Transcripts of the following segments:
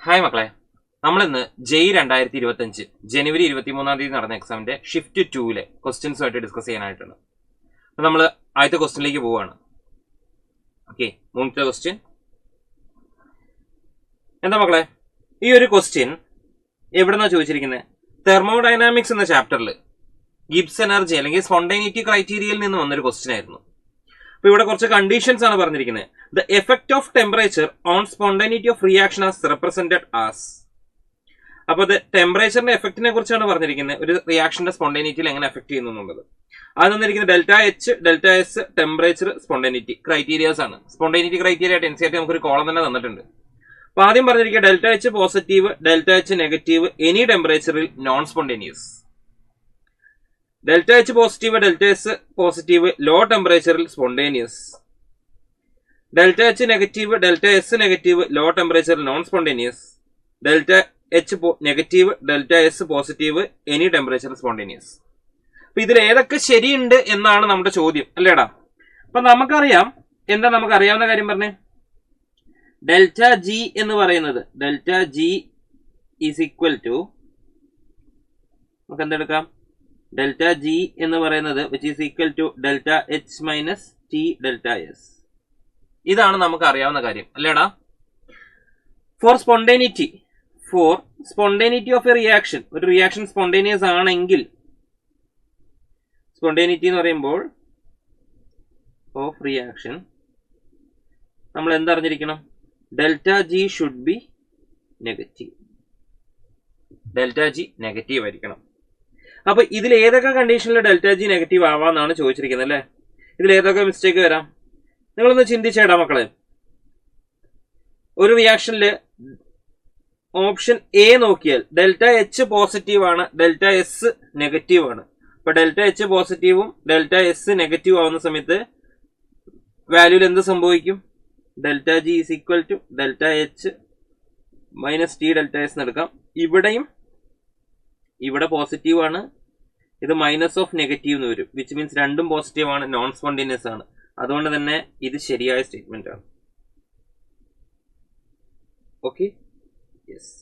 Hi മക്കളെ, നമ്മളിന്ന് ജെയ് 2025 ജനുവരി 23 നടന്ന എക്സാമിന്റെ ഷിഫ്റ്റ് 2 ക്വസ്റ്റ്യൻസുമായിട്ട് ഡിസ്കസ് ചെയ്യാനായിട്ടാണ്. അപ്പൊ നമ്മൾ ആദ്യത്തെ ക്വസ്റ്റ്യനിലേക്ക് പോവുകയാണ്. ഓക്കെ, മൂന്നാമത്തെ ക്വസ്റ്റ്യൻ എന്താ മക്കളെ? ഈ ഒരു ക്വസ്റ്റ്യൻ എവിടെന്നാ ചോദിച്ചിരിക്കുന്നത്? തെർമോഡൈനാമിക്സ് എന്ന ചാപ്റ്ററിൽ ഗിബ്സ് എനർജി അല്ലെങ്കിൽ സ്പോണ്ടൈനിറ്റി ക്രൈറ്റീരിയയിൽ നിന്ന് വന്നൊരു ക്വസ്റ്റ്യൻ ആയിരുന്നു. അപ്പൊ ഇവിടെ കുറച്ച് കണ്ടീഷൻസ് ആണ് പറഞ്ഞിരിക്കുന്നത്. The effect of temperature on spontaneity of reaction as represented as. അപ്പൊ അത് ടെമ്പറേച്ചറിന്റെ എഫക്റ്റിനെ കുറിച്ചാണ് പറഞ്ഞിരിക്കുന്നത്. ഒരു റിയാക്ഷന്റെ സ്പോണ്ടൈനിറ്റിയിൽ എങ്ങനെ എഫക്ട് ചെയ്യുന്നു എന്നുള്ളത്. അത് തന്നിരിക്കുന്നത് delta H, delta S, temperature, spontaneity criterias ആണ്. സ്പോണ്ടൈനിറ്റി ക്രൈറ്റീരിയ ആയിട്ട് NCERT നമുക്കൊരു കോളം തന്നെ തന്നിട്ടുണ്ട്. അപ്പൊ ആദ്യം പറഞ്ഞിരിക്കുക delta H positive, delta H negative, any ടെമ്പറേച്ചറിൽ non spontaneous. Delta H positive, delta S positive, low ടെമ്പറേച്ചറിൽ spontaneous. Delta H negative, delta S negative, low ടെമ്പറേച്ചറിൽ non spontaneous. Delta H negative, delta S positive, any ടെമ്പറേച്ചറിൽ spontaneous. അപ്പൊ ഇതിൽ ഏതൊക്കെ ശരിയുണ്ട് എന്നാണ് നമ്മുടെ ചോദ്യം, അല്ലേടാ? അപ്പൊ നമുക്കറിയാം, എന്താ നമുക്ക് അറിയാവുന്ന കാര്യം പറഞ്ഞേ? ഡെൽറ്റ ജി എന്ന് പറയുന്നത്, delta G is equal to, നമുക്ക് എന്തെടുക്കാം? ഡെൽറ്റ ജി എന്ന് പറയുന്നത് which is equal to delta H minus T delta S. ഇതാണ് നമുക്ക് അറിയാവുന്ന കാര്യം, അല്ലേടാ? For spontaneity of a reaction, ഒരു റിയാക്ഷൻ സ്പോണ്ടേനിയസ് ആണെങ്കിൽ, സ്പോണ്ടേനിറ്റി എന്ന് പറയുമ്പോൾ ഓഫ് റിയാക്ഷൻ നമ്മൾ എന്തറിഞ്ഞിരിക്കണം? Delta G should be negative. Delta G negative ആയിരിക്കണം. അപ്പൊ ഇതിൽ ഏതൊക്കെ കണ്ടീഷനിൽ ഡെൽറ്റ ജി നെഗറ്റീവ് ആവാന്നാണ് ചോദിച്ചിരിക്കുന്നത്, അല്ലേ? ഇതിൽ ഏതൊക്കെ മിസ്റ്റേക്ക് വരാം? നിങ്ങളൊന്ന് ചിന്തിച്ചേടാ മക്കളെ. ഒരു റിയാക്ഷനില് ഓപ്ഷൻ എ നോക്കിയാൽ ഡെൽറ്റ എച്ച് പോസിറ്റീവ് ആണ്, ഡെൽറ്റ എസ് നെഗറ്റീവ് ആണ്. അപ്പൊ ഡെൽറ്റ എച്ച് പോസിറ്റീവും ഡെൽറ്റ എസ് നെഗറ്റീവ് ആവുന്ന സമയത്ത് വാല്യൂയിൽ എന്ത് സംഭവിക്കും? Delta G is equal to delta H minus T delta S എടുക്കാം. ഇവിടെയും ഇവിടെ പോസിറ്റീവ് ആണ്, ഇത് മൈനസ് ഓഫ് നെഗറ്റീവ് എന്ന് വരും. വിച്ച് മീൻസ് രണ്ടും പോസിറ്റീവ് ആണ്, നോൺ സ്പോണ്ടേനിയസ് ആണ്. അതുകൊണ്ട് തന്നെ ഇത് ശരിയായ സ്റ്റേറ്റ്മെന്റ് ആണ്. Okay, yes.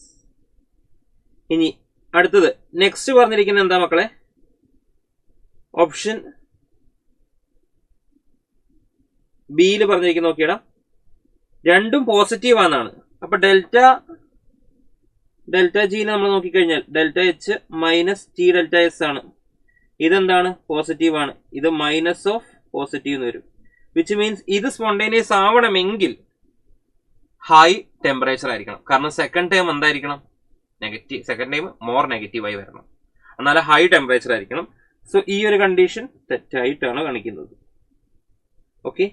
ഇനി അടുത്തത് നെക്സ്റ്റ് പറഞ്ഞിരിക്കുന്നത് എന്താ മക്കളെ? ഓപ്ഷൻ ബിയിൽ പറഞ്ഞിരിക്കുന്ന നോക്കിയടാ, രണ്ടും പോസിറ്റീവ് ആണെന്നാണ്. അപ്പൊ ഡെൽറ്റ ജിനെ നമ്മൾ നോക്കിക്കഴിഞ്ഞാൽ delta H minus T delta S ആണ്. ഇതെന്താണ്? പോസിറ്റീവ് ആണ്. ഇത് മൈനസ് ഓഫ് പോസിറ്റീവ് എന്ന് വരും. വിച്ച് മീൻസ് ഇത് സ്പോണ്ടേനിയസ് ആവണമെങ്കിൽ ഹൈ ടെമ്പറേച്ചർ ആയിരിക്കണം. കാരണം സെക്കൻഡ് ടൈം എന്തായിരിക്കണം? നെഗറ്റീവ്. സെക്കൻഡ് ടൈം മോർ നെഗറ്റീവായി വരണം, എന്നാലും ഹൈ ടെമ്പറേച്ചർ ആയിരിക്കണം. സോ ഈ ഒരു കണ്ടീഷൻ തെറ്റായിട്ടാണ് കാണിക്കുന്നത്. ഓക്കെ,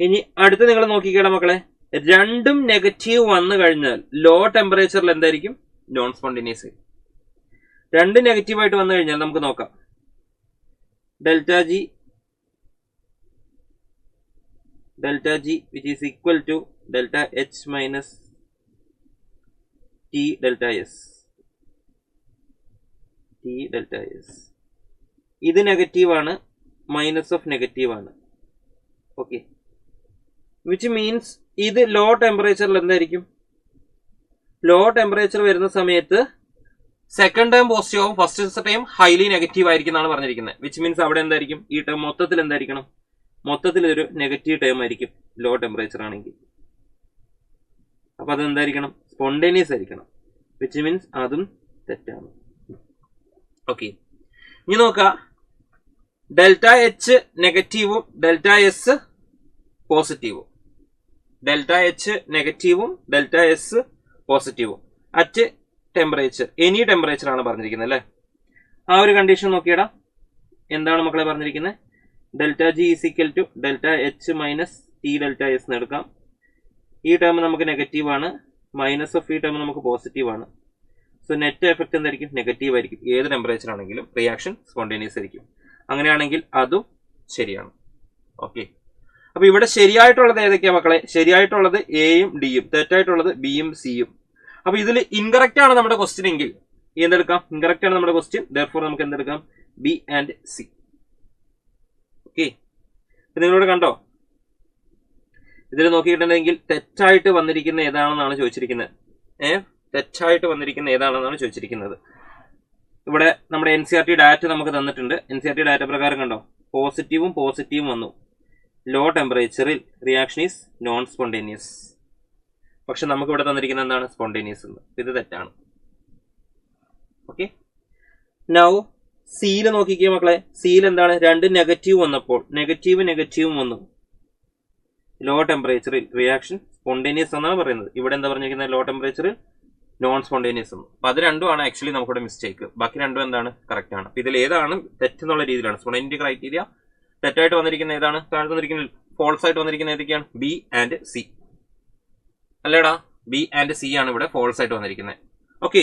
ഇനി അടുത്ത് നിങ്ങൾ നോക്കിക്കേടാ മക്കളെ, രണ്ടും നെഗറ്റീവ് വന്നു കഴിഞ്ഞാൽ ലോ ടെമ്പറേച്ചറിൽ എന്തായിരിക്കും? Non spontaneous. രണ്ട് നെഗറ്റീവായിട്ട് വന്നു കഴിഞ്ഞാൽ നമുക്ക് നോക്കാം. Delta G which is equal to delta H minus T delta S. ഇത് നെഗറ്റീവ് ആണ്, മൈനസ് ഓഫ് നെഗറ്റീവ് ആണ്. ഓക്കെ, വിച്ച് മീൻസ് ഇത് ലോ ടെമ്പറേച്ചറിൽ എന്തായിരിക്കും? ലോ ടെമ്പറേച്ചർ വരുന്ന സമയത്ത് സെക്കൻഡ് ടൈം പോസിറ്റീവ് ആവും, ഫസ്റ്റ് ടൈം ഹൈലി നെഗറ്റീവ് ആയിരിക്കും എന്നാണ് പറഞ്ഞിരിക്കുന്നത്. വിച്ച് മീൻസ് അവിടെ എന്തായിരിക്കും? ഈ ടൈം മൊത്തത്തിൽ എന്തായിരിക്കണം? മൊത്തത്തിൽ ഒരു നെഗറ്റീവ് ടൈം ആയിരിക്കും ലോ ടെമ്പറേച്ചർ ആണെങ്കിൽ. അപ്പൊ അതെന്തായിരിക്കണം? സ്പോണ്ടേനിയസ് ആയിരിക്കണം. വിച്ച് മീൻസ് അതും തെറ്റാണ്. ഓക്കെ, ഇനി നോക്കാം. ഡെൽറ്റ എച്ച് നെഗറ്റീവും ഡെൽറ്റ എസ് പോസിറ്റീവും. ഡെൽറ്റ എച്ച് നെഗറ്റീവും ഡെൽറ്റ എസ് പോസിറ്റീവും അറ്റ് ടെമ്പറേച്ചർ, എനി ടെമ്പറേച്ചർ ആണ് പറഞ്ഞിരിക്കുന്നത്, അല്ലേ? ആ ഒരു കണ്ടീഷൻ നോക്കിയടാ. എന്താണ് മക്കളെ പറഞ്ഞിരിക്കുന്നത്? Delta G is equal to delta H minus T delta S എടുക്കാം. ഈ ടേം നമുക്ക് നെഗറ്റീവ് ആണ്, മൈനസ് ഓഫ് ഈ ടേം നമുക്ക് പോസിറ്റീവ് ആണ്. സോ നെറ്റ് എഫക്ട് എന്തായിരിക്കും? നെഗറ്റീവ് ആയിരിക്കും. ഏത് ടെമ്പറേച്ചർ ആണെങ്കിലും റിയാക്ഷൻ സ്പോണ്ടേനിയസ് ആയിരിക്കും. അങ്ങനെയാണെങ്കിൽ അതും ശരിയാണ്. ഓക്കെ, അപ്പൊ ഇവിടെ ശരിയായിട്ടുള്ളത് ഏതൊക്കെയാ മക്കളെ? ശരിയായിട്ടുള്ളത് എയും ഡിയും, തെറ്റായിട്ടുള്ളത് ബിയും സിയും. അപ്പൊ ഇതിൽ ഇൻകറക്റ്റ് ആണ് നമ്മുടെ ക്വസ്റ്റ്യൻ എങ്കിൽ എന്തെടുക്കാം? ഇൻകറക്റ്റ് ആണ് നമ്മുടെ ക്വസ്റ്റ്യൻ, ദെർഫോർ നമുക്ക് എന്തെടുക്കാം? B and C. ഓക്കെ, നിങ്ങളോട് കണ്ടോ? ഇതിൽ നോക്കിയിട്ടുണ്ടെങ്കിൽ തെറ്റായിട്ട് വന്നിരിക്കുന്ന ഏതാണെന്നാണ് ചോദിച്ചിരിക്കുന്നത്. തെറ്റായിട്ട് വന്നിരിക്കുന്ന ഏതാണെന്നാണ് ചോദിച്ചിരിക്കുന്നത്. ഇവിടെ നമ്മുടെ NCERT ഡാറ്റ നമുക്ക് തന്നിട്ടുണ്ട്. NCERT ഡാറ്റ പ്രകാരം കണ്ടോ, പോസിറ്റീവും വന്നു. ലോ ടെമ്പറേച്ചറിൽ റിയാക്ഷൻ ഈസ് നോൺ സ്പോണ്ടേനിയസ്. പക്ഷെ നമുക്ക് ഇവിടെ തന്നിരിക്കുന്നത് എന്താണ്, സ്പോണ്ടേനിയസ് എന്ന്. ഇത് തെറ്റാണ്. ഓക്കെ, നൗ സിയിൽ നോക്കിക്കേ മക്കളെ. സിയിൽ എന്താണ്, 2 നെഗറ്റീവ് വന്നപ്പോൾ നെഗറ്റീവും വന്നു. ലോ ടെമ്പറേച്ചറിൽ റിയാക്ഷൻ സ്പോണ്ടേനിയസ് എന്നാണ് പറയുന്നത്. ഇവിടെ എന്താ പറഞ്ഞിരിക്കുന്നത്, ലോ ടെമ്പറേച്ചറിൽ നോൺ സ്പോണ്ടേനിയസ് എന്ന്. അപ്പൊ അത് രണ്ടുമാണ് ആക്ച്വലി നമുക്കിവിടെ മിസ്റ്റേക്ക്. ബാക്കി രണ്ടും എന്താണ്, കറക്റ്റ് ആണ്. അപ്പൊ ഇതിൽ ഏതാണ് തെറ്റെന്നുള്ള രീതിയിലാണ് സ്പോണ്ടേനിറ്റി ക്രൈറ്റീരിയ. തെറ്റായിട്ട് വന്നിരിക്കുന്ന ഏതാണ്, താഴെ വന്നിരിക്കുന്ന ഫോൾസ് ആയിട്ട് വന്നിരിക്കുന്ന ഏതൊക്കെയാണ്, ബി ആൻഡ് സി. അല്ലേടാ, ബി ആൻഡ് സി ആണ് ഇവിടെ ഫോൾസ് ആയിട്ട് വന്നിരിക്കുന്നത്. ഓക്കെ.